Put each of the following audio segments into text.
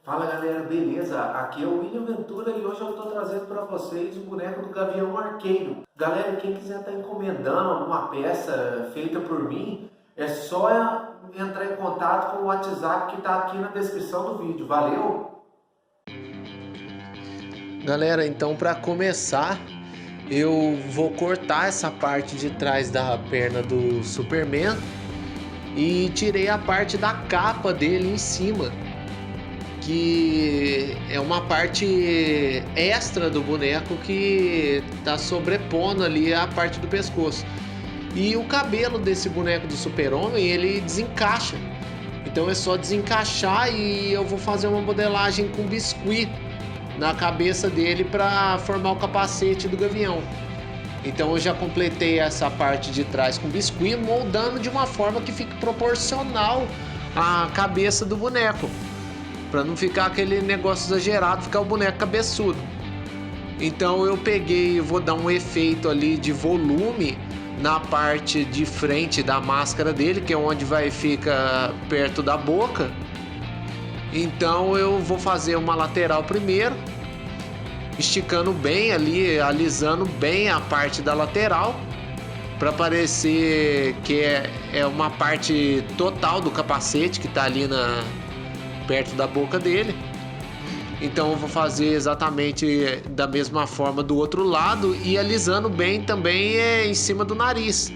Fala galera, beleza? Aqui é o William Ventura e hoje eu estou trazendo para vocês o boneco do Gavião Arqueiro. Galera, quem quiser estar encomendando alguma peça feita por mim, é só entrar em contato com o WhatsApp que está aqui na descrição do vídeo. Valeu! Galera, então para começar, eu vou cortar essa parte de trás da perna do Superman e tirei a parte da capa dele em cima, que é uma parte extra do boneco que tá sobrepondo ali a parte do pescoço. E o cabelo desse boneco do Super-Homem, ele desencaixa. Então é só desencaixar e eu vou fazer uma modelagem com biscuit na cabeça dele para formar o capacete do Gavião. Então eu já completei essa parte de trás com biscuit, moldando de uma forma que fique proporcional à cabeça do boneco, para não ficar aquele negócio exagerado, ficar o boneco cabeçudo. Então eu peguei, vou dar um efeito ali de volume na parte de frente da máscara dele, que é onde vai ficar perto da boca. Então eu vou fazer uma lateral primeiro, esticando bem ali, alisando bem a parte da lateral, para parecer que é uma parte total do capacete que está ali perto da boca dele. Então eu vou fazer exatamente da mesma forma do outro lado e alisando bem também em cima do nariz.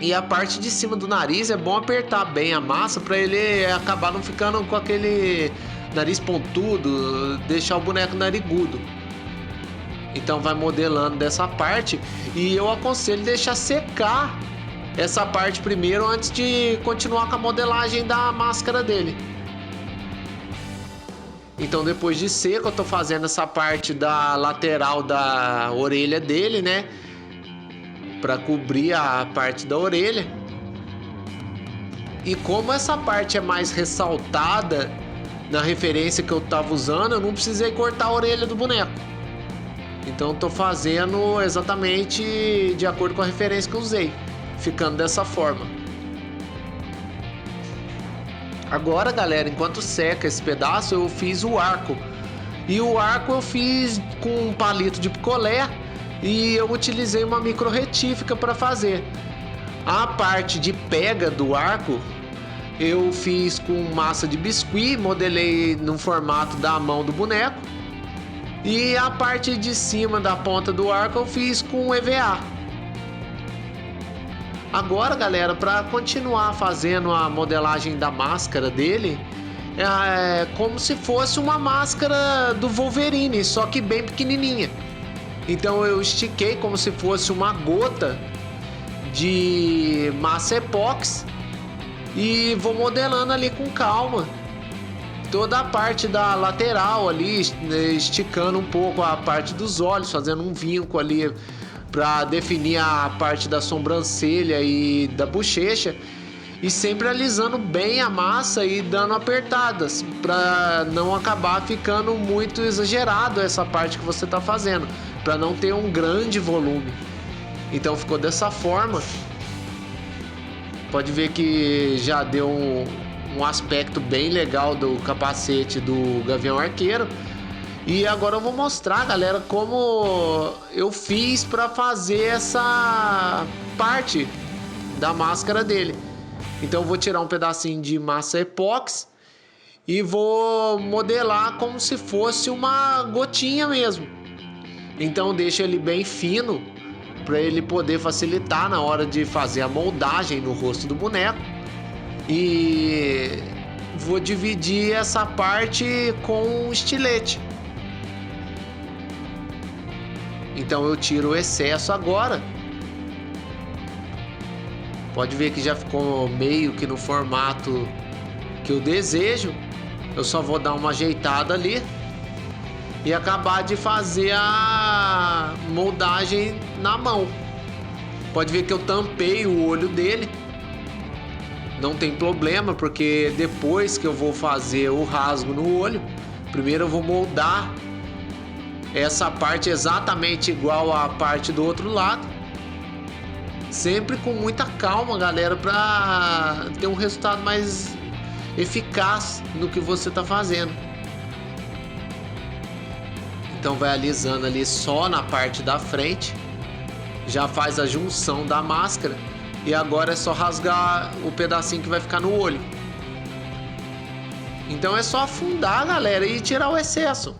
E a parte de cima do nariz é bom apertar bem a massa para ele acabar não ficando com aquele nariz pontudo, deixar o boneco narigudo. Então vai modelando dessa parte e eu aconselho deixar secar essa parte primeiro antes de continuar com a modelagem da máscara dele. Então depois de seco eu tô fazendo essa parte da lateral da orelha dele, né? Para cobrir a parte da orelha. E como essa parte é mais ressaltada na referência que eu tava usando, eu não precisei cortar a orelha do boneco. Então eu tô fazendo exatamente de acordo com a referência que eu usei, ficando dessa forma. Agora, galera, enquanto seca esse pedaço, eu fiz o arco. E o arco eu fiz com um palito de picolé e eu utilizei uma micro retífica para fazer. A parte de pega do arco eu fiz com massa de biscuit, modelei no formato da mão do boneco. E a parte de cima da ponta do arco eu fiz com EVA. Agora, galera, para continuar fazendo a modelagem da máscara dele, é como se fosse uma máscara do Wolverine, só que bem pequenininha. Então eu estiquei como se fosse uma gota de massa epóxi e vou modelando ali com calma toda a parte da lateral ali, esticando um pouco a parte dos olhos, fazendo um vinco ali para definir a parte da sobrancelha e da bochecha, e sempre alisando bem a massa e dando apertadas para não acabar ficando muito exagerado essa parte que você está fazendo, para não ter um grande volume. Então ficou dessa forma. Pode ver que já deu um aspecto bem legal do capacete do Gavião Arqueiro. E agora eu vou mostrar, galera, como eu fiz para fazer essa parte da máscara dele. Então eu vou tirar um pedacinho de massa epóxi e vou modelar como se fosse uma gotinha mesmo. Então deixa ele bem fino para ele poder facilitar na hora de fazer a moldagem no rosto do boneco. E vou dividir essa parte com um estilete. Então eu tiro o excesso agora. Pode ver que já ficou meio que no formato que eu desejo. Eu só vou dar uma ajeitada ali e acabar de fazer a moldagem na mão. Pode ver que eu tampei o olho dele. Não tem problema, porque depois que eu vou fazer o rasgo no olho, primeiro eu vou moldar essa parte exatamente igual à parte do outro lado, sempre com muita calma, galera, para ter um resultado mais eficaz no que você está fazendo. Então vai alisando ali só na parte da frente, já faz a junção da máscara e agora é só rasgar o pedacinho que vai ficar no olho. Então é só afundar, galera, e tirar o excesso.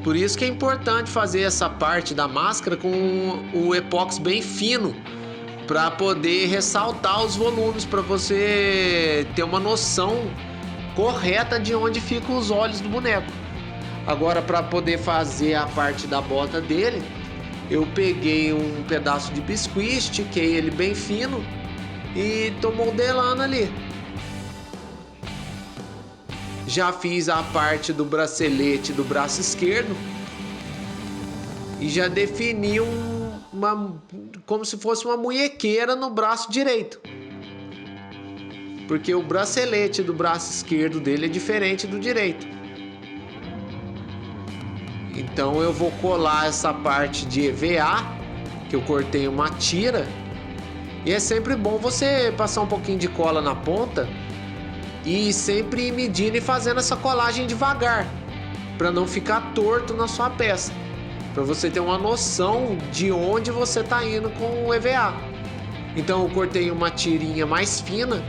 Por isso que é importante fazer essa parte da máscara com o epóxi bem fino, para poder ressaltar os volumes, para você ter uma noção correta de onde ficam os olhos do boneco. Agora, para poder fazer a parte da bota dele, eu peguei um pedaço de biscuit, estiquei ele bem fino e tô modelando ali. Já fiz a parte do bracelete do braço esquerdo e já defini como se fosse uma munhequeira no braço direito, porque o bracelete do braço esquerdo dele é diferente do direito. Então eu vou colar essa parte de EVA, que eu cortei uma tira, e é sempre bom você passar um pouquinho de cola na ponta e sempre ir medindo e fazendo essa colagem devagar, para não ficar torto na sua peça, para você ter uma noção de onde você está indo com o EVA. Então eu cortei uma tirinha mais fina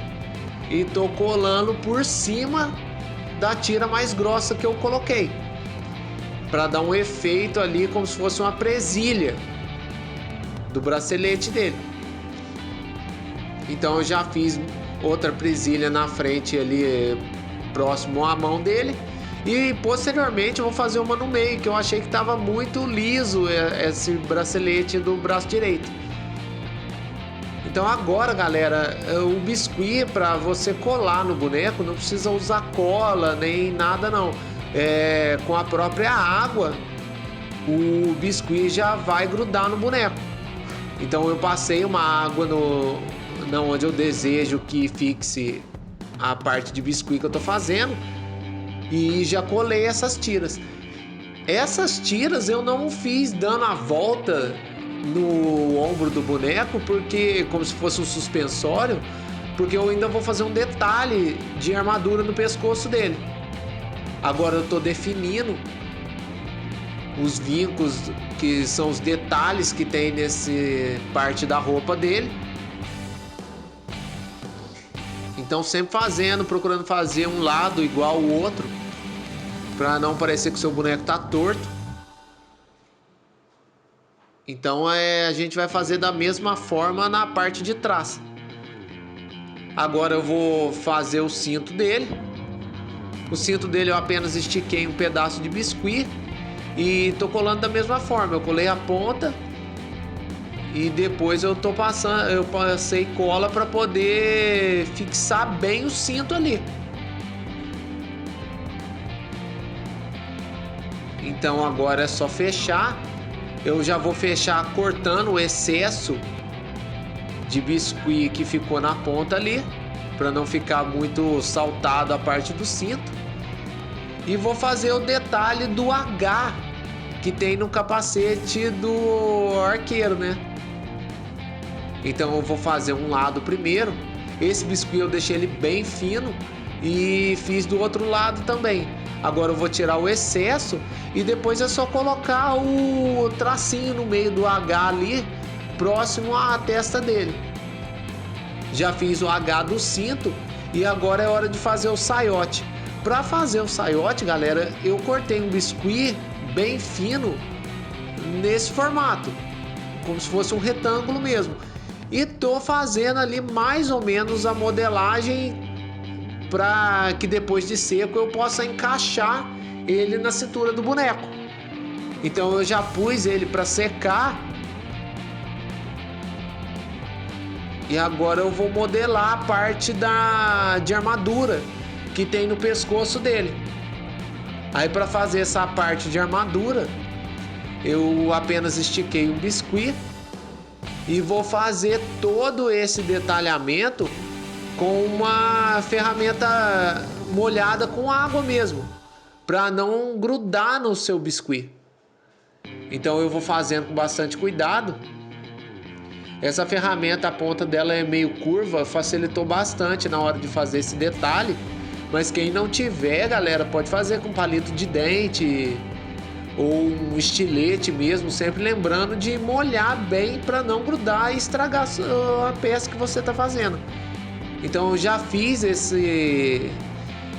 e tô colando por cima da tira mais grossa que eu coloquei, para dar um efeito ali como se fosse uma presilha do bracelete dele. Então eu já fiz outra presilha na frente ali, próximo à mão dele, e posteriormente eu vou fazer uma no meio, que eu achei que estava muito liso esse bracelete do braço direito. Então agora, galera, o biscuit, para você colar no boneco, não precisa usar cola nem nada não. Com a própria água o biscuit já vai grudar no boneco. Então eu passei uma água onde eu desejo que fixe a parte de biscuit que eu tô fazendo e já colei essas tiras. Essas tiras eu não fiz dando a volta no ombro do boneco, porque como se fosse um suspensório, porque eu ainda vou fazer um detalhe de armadura no pescoço dele. Agora eu tô definindo os vincos, que são os detalhes que tem nesse parte da roupa dele. Então sempre procurando fazer um lado igual ao outro, para não parecer que o seu boneco tá torto. Então a gente vai fazer da mesma forma na parte de trás. Agora eu vou fazer o cinto dele. O cinto dele eu apenas estiquei um pedaço de biscuit e tô colando da mesma forma. Eu colei a ponta e depois eu passei cola para poder fixar bem o cinto ali. Então agora é só fechar. Eu já vou fechar cortando o excesso de biscuit que ficou na ponta ali, para não ficar muito saltado a parte do cinto. E vou fazer o detalhe do H que tem no capacete do arqueiro, né? Então eu vou fazer um lado primeiro. Esse biscuit eu deixei ele bem fino e fiz do outro lado também. Agora eu vou tirar o excesso e depois é só colocar o tracinho no meio do H ali, próximo à testa dele. Já fiz o H do cinto e agora é hora de fazer o saiote. Para fazer o saiote, galera, eu cortei um biscuit bem fino nesse formato, como se fosse um retângulo mesmo. E tô fazendo ali mais ou menos a modelagem para que depois de seco eu possa encaixar ele na cintura do boneco. Então eu já pus ele para secar e agora eu vou modelar a parte de armadura que tem no pescoço dele. Aí para fazer essa parte de armadura eu apenas estiquei um biscuit e vou fazer todo esse detalhamento com uma ferramenta molhada com água mesmo, para não grudar no seu biscuit. Então eu vou fazendo com bastante cuidado. Essa ferramenta, a ponta dela é meio curva, facilitou bastante na hora de fazer esse detalhe. Mas quem não tiver, galera, pode fazer com palito de dente ou um estilete mesmo, sempre lembrando de molhar bem para não grudar e estragar a peça que você está fazendo. Então eu já fiz esse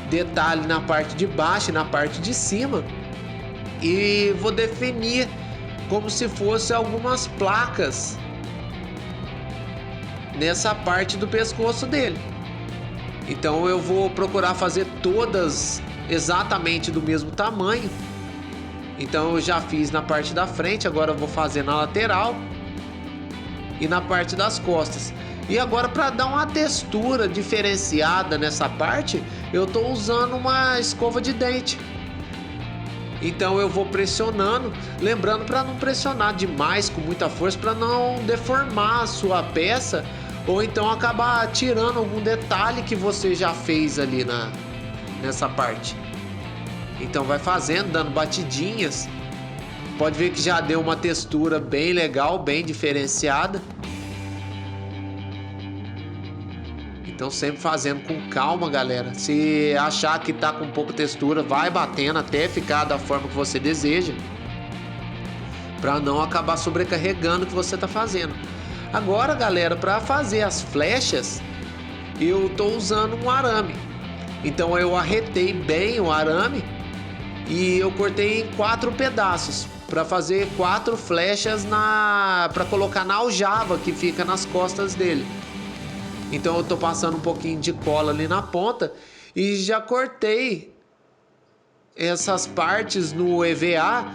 detalhe na parte de baixo e na parte de cima e vou definir como se fosse algumas placas nessa parte do pescoço dele. Então eu vou procurar fazer todas exatamente do mesmo tamanho. Então eu já fiz na parte da frente, agora eu vou fazer na lateral e na parte das costas. E agora, para dar uma textura diferenciada nessa parte, eu estou usando uma escova de dente. Então eu vou pressionando, lembrando para não pressionar demais com muita força, para não deformar a sua peça ou então acabar tirando algum detalhe que você já fez ali nessa parte. Então vai fazendo, dando batidinhas. Pode ver que já deu uma textura bem legal, bem diferenciada. Então sempre fazendo com calma, galera. Se achar que tá com pouca textura, vai batendo até ficar da forma que você deseja, para não acabar sobrecarregando o que você tá fazendo. Agora, galera, para fazer as flechas, eu tô usando um arame. Então eu arretei bem o arame e eu cortei em 4 pedaços para fazer 4 flechas para colocar na aljava que fica nas costas dele. Então eu tô passando um pouquinho de cola ali na ponta e já cortei essas partes no EVA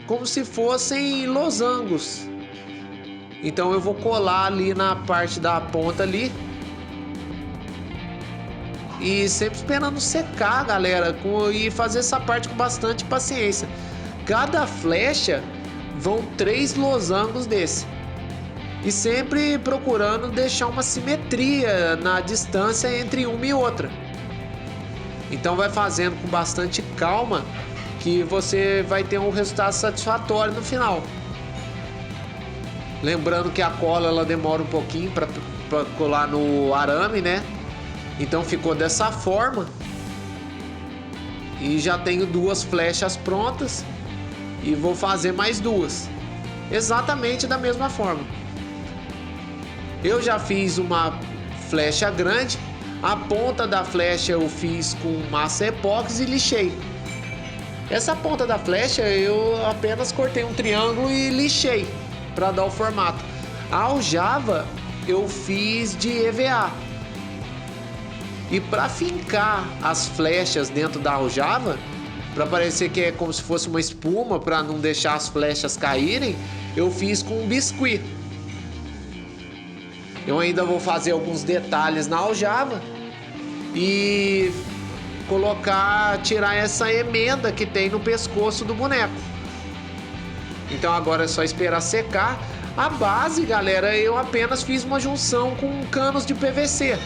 como se fossem losangos. Então eu vou colar ali na parte da ponta ali e sempre esperando secar, galera, e fazer essa parte com bastante paciência. Cada flecha vão 3 losangos desse. E sempre procurando deixar uma simetria na distância entre uma e outra. Então vai fazendo com bastante calma que você vai ter um resultado satisfatório no final. Lembrando que a cola ela demora um pouquinho para colar no arame, né? Então ficou dessa forma. E já tenho 2 flechas prontas. E vou fazer mais 2. Exatamente da mesma forma. Eu já fiz uma flecha grande, a ponta da flecha eu fiz com massa epóxi e lixei. Essa ponta da flecha eu apenas cortei um triângulo e lixei para dar o formato. A aljava eu fiz de EVA. E para fincar as flechas dentro da aljava, para parecer que é como se fosse uma espuma, para não deixar as flechas caírem, eu fiz com um biscuit. Eu ainda vou fazer alguns detalhes na aljava e tirar essa emenda que tem no pescoço do boneco. Então agora é só esperar secar. A base, galera, eu apenas fiz uma junção com canos de PVC.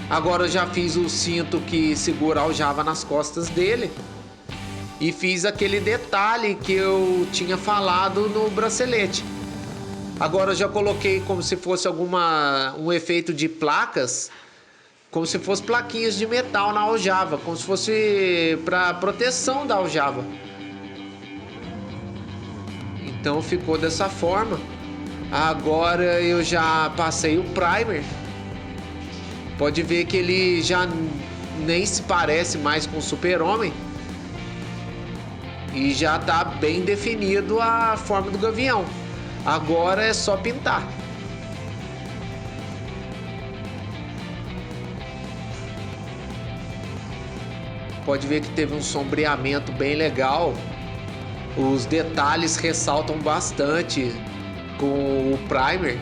Agora eu já fiz o cinto que segura a aljava nas costas dele e fiz aquele detalhe que eu tinha falado no bracelete. Agora eu já coloquei como se fosse um efeito de placas, como se fosse plaquinhas de metal na aljava, como se fosse para proteção da aljava. Então ficou dessa forma. Agora eu já passei o primer. Pode ver que ele já nem se parece mais com o Super-Homem. E já está bem definido a forma do gavião. Agora é só pintar. Pode ver que teve um sombreamento bem legal. Os detalhes ressaltam bastante com o primer.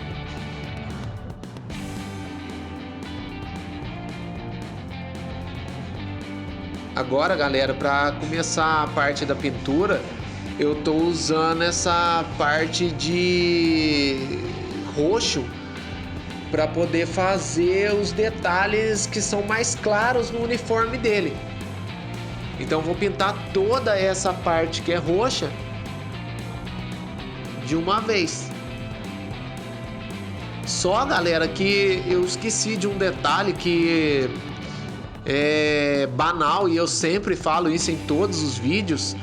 Agora, galera, para começar a parte da pintura, eu tô usando essa parte de roxo para poder fazer os detalhes que são mais claros no uniforme dele. Então vou pintar toda essa parte que é roxa de uma vez. Só, galera, que eu esqueci de um detalhe que é banal e eu sempre falo isso em todos os vídeos,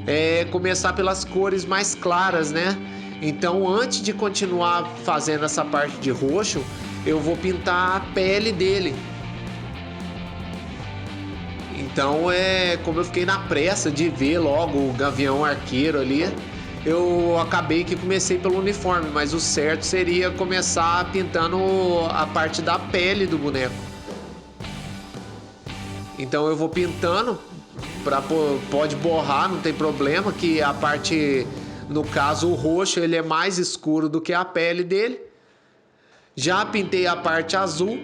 é começar pelas cores mais claras, né? Então, antes de continuar fazendo essa parte de roxo, eu vou pintar a pele dele. Então, como eu fiquei na pressa de ver logo o Gavião Arqueiro ali, eu acabei que comecei pelo uniforme, mas o certo seria começar pintando a parte da pele do boneco. Então eu vou pintando, pode borrar, não tem problema, que a parte, no caso o roxo, ele é mais escuro do que a pele dele. Já pintei a parte azul.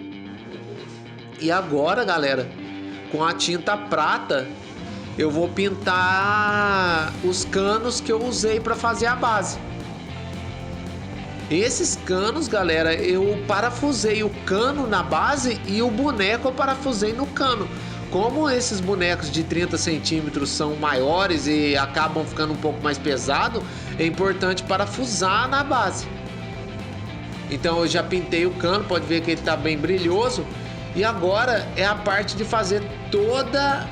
E agora, galera, com a tinta prata, eu vou pintar os canos que eu usei para fazer a base. Esses canos, galera, eu parafusei o cano na base e o boneco eu parafusei no cano. Como esses bonecos de 30 centímetros são maiores e acabam ficando um pouco mais pesado, é importante parafusar na base. Então eu já pintei o cano, pode ver que ele está bem brilhoso. E agora é a parte de fazer toda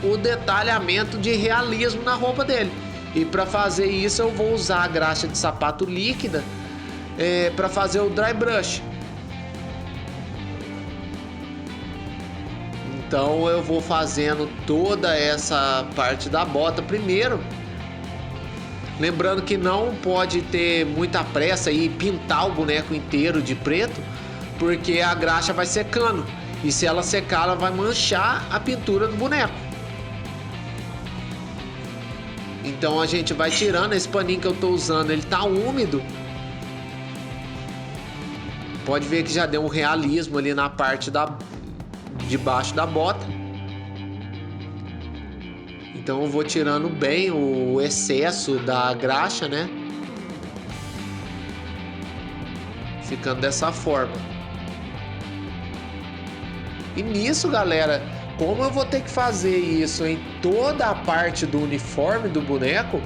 o detalhamento de realismo na roupa dele. E para fazer isso eu vou usar a graxa de sapato líquida para fazer o dry brush. Então eu vou fazendo toda essa parte da bota primeiro. Lembrando que não pode ter muita pressa e pintar o boneco inteiro de preto, porque a graxa vai secando. E se ela secar, ela vai manchar a pintura do boneco. Então a gente vai tirando. Esse paninho que eu estou usando, ele tá úmido. Pode ver que já deu um realismo ali na parte de baixo da bota. Então eu vou tirando bem o excesso da graxa, né? Ficando dessa forma. E nisso, galera, como eu vou ter que fazer isso em toda a parte do uniforme do boneco,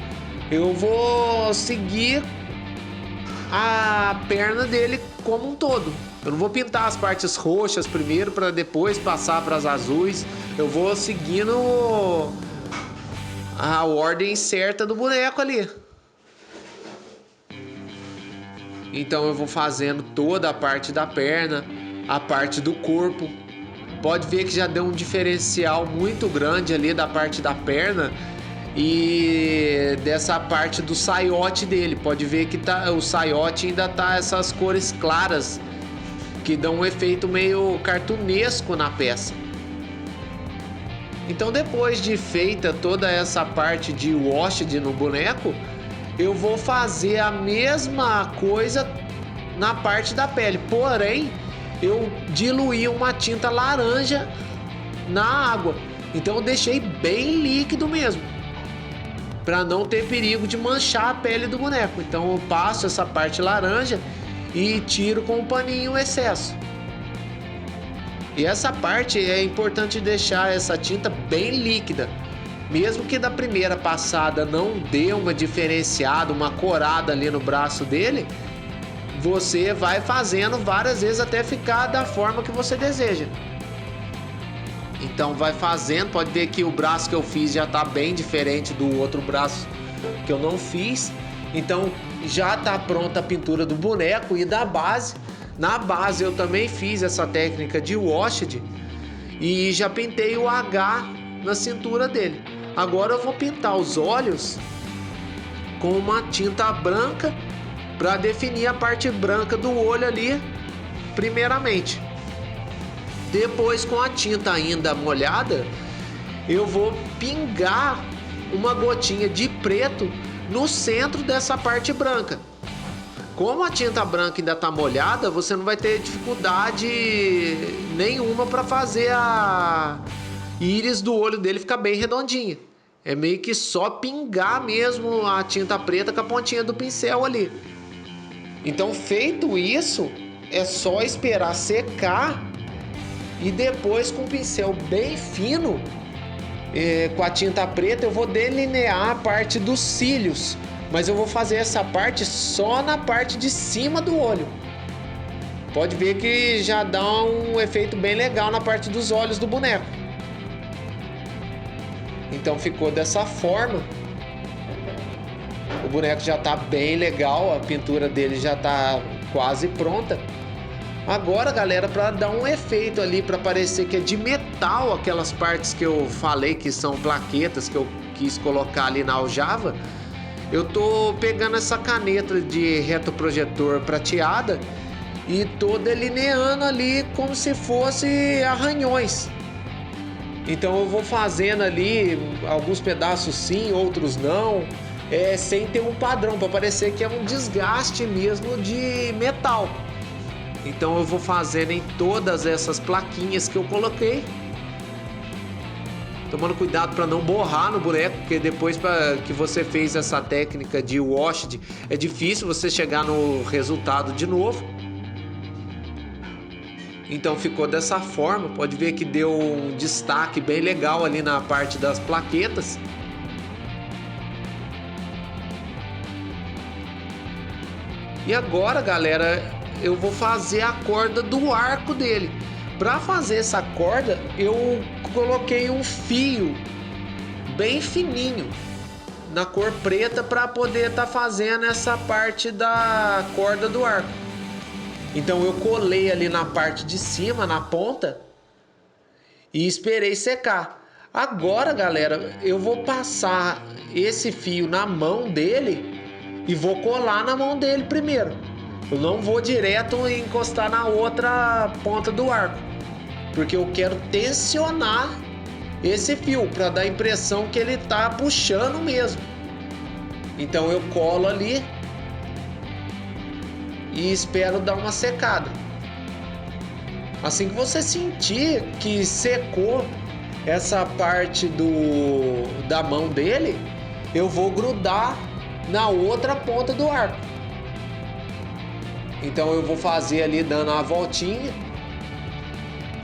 eu vou seguir a perna dele como um todo. Eu não vou pintar as partes roxas primeiro para depois passar para as azuis. Eu vou seguindo a ordem certa do boneco ali. Então eu vou fazendo toda a parte da perna, a parte do corpo. Pode ver que já deu um diferencial muito grande ali da parte da perna e dessa parte do saiote dele. Pode ver que o saiote ainda tá essas cores claras que dão um efeito meio cartunesco na peça. Então, depois de feita toda essa parte de washed no boneco, eu vou fazer a mesma coisa na parte da pele, porém eu diluí uma tinta laranja na água. Então eu deixei bem líquido mesmo, para não ter perigo de manchar a pele do boneco. Então eu passo essa parte laranja e tiro com o paninho o excesso. E essa parte é importante deixar essa tinta bem líquida. Mesmo que da primeira passada não dê uma diferenciada, uma corada ali no braço dele, você vai fazendo várias vezes até ficar da forma que você deseja. Então vai fazendo, pode ver que o braço que eu fiz já está bem diferente do outro braço que eu não fiz. Então já está pronta a pintura do boneco e da base. Na base eu também fiz essa técnica de washed e já pintei o H na cintura dele. Agora eu vou pintar os olhos com uma tinta branca para definir a parte branca do olho ali primeiramente. Depois, com a tinta ainda molhada, eu vou pingar uma gotinha de preto no centro dessa parte branca. Como a tinta branca ainda está molhada, você não vai ter dificuldade nenhuma para fazer a íris do olho dele ficar bem redondinha. É meio que só pingar mesmo a tinta preta com a pontinha do pincel ali. Então, feito isso, é só esperar secar e depois, com o pincel bem fino, com a tinta preta, eu vou delinear a parte dos cílios. Mas eu vou fazer essa parte só na parte de cima do olho. Pode ver que já dá um efeito bem legal na parte dos olhos do boneco. Então ficou dessa forma. O boneco já tá bem legal, a pintura dele já tá quase pronta. Agora, galera, para dar um efeito ali, para parecer que é de metal, aquelas partes que eu falei que são plaquetas que eu quis colocar ali na aljava, eu tô pegando essa caneta de retroprojetor prateada e tô delineando ali como se fosse arranhões. Então eu vou fazendo ali alguns pedaços sim, outros não, sem ter um padrão, para parecer que é um desgaste mesmo de metal. Então eu vou fazendo em todas essas plaquinhas que eu coloquei, tomando cuidado para não borrar no boneco, porque depois que você fez essa técnica de washed, é difícil você chegar no resultado de novo. Então ficou dessa forma, pode ver que deu um destaque bem legal ali na parte das plaquetas. E agora, galera, eu vou fazer a corda do arco dele. Para fazer essa corda, eu coloquei um fio bem fininho na cor preta para poder estar fazendo essa parte da corda do arco. Então eu colei ali na parte de cima, na ponta, e esperei secar. Agora, galera, eu vou passar esse fio na mão dele e vou colar na mão dele primeiro. Eu não vou direto encostar na outra ponta do arco, porque eu quero tensionar esse fio para dar a impressão que ele tá puxando mesmo. Então eu colo ali e espero dar uma secada. Assim que você sentir que secou essa parte da mão dele, eu vou grudar na outra ponta do arco. Então eu vou fazer ali dando uma voltinha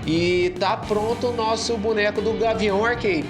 e tá pronto o nosso boneco do Gavião Arcade.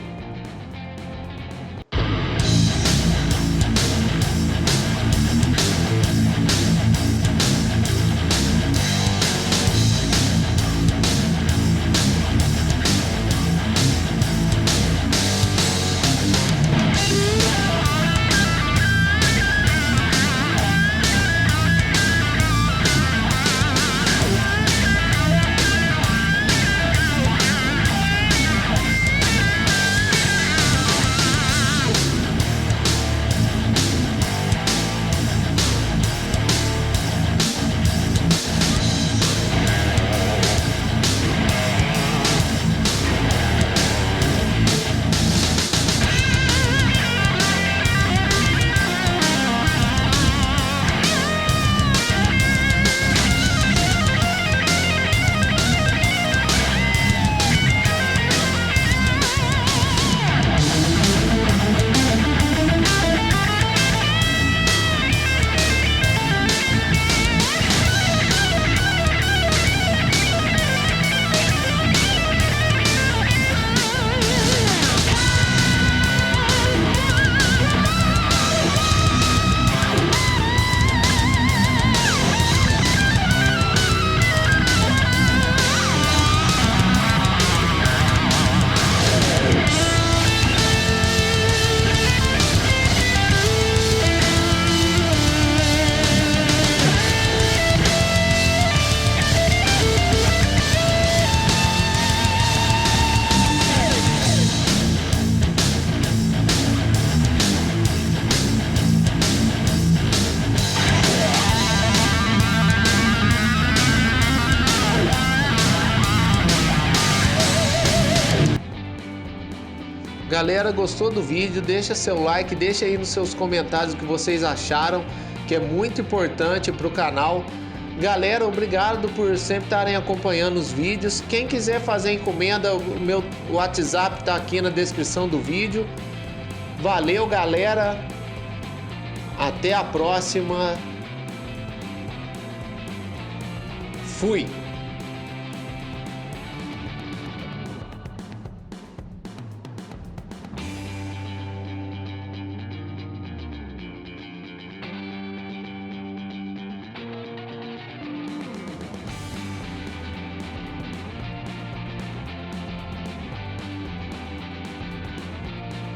Galera, gostou do vídeo? Deixa seu like, deixa aí nos seus comentários o que vocês acharam, que é muito importante para o canal. Galera, obrigado por sempre estarem acompanhando os vídeos. Quem quiser fazer encomenda, o meu WhatsApp está aqui na descrição do vídeo. Valeu, galera. Até a próxima. Fui.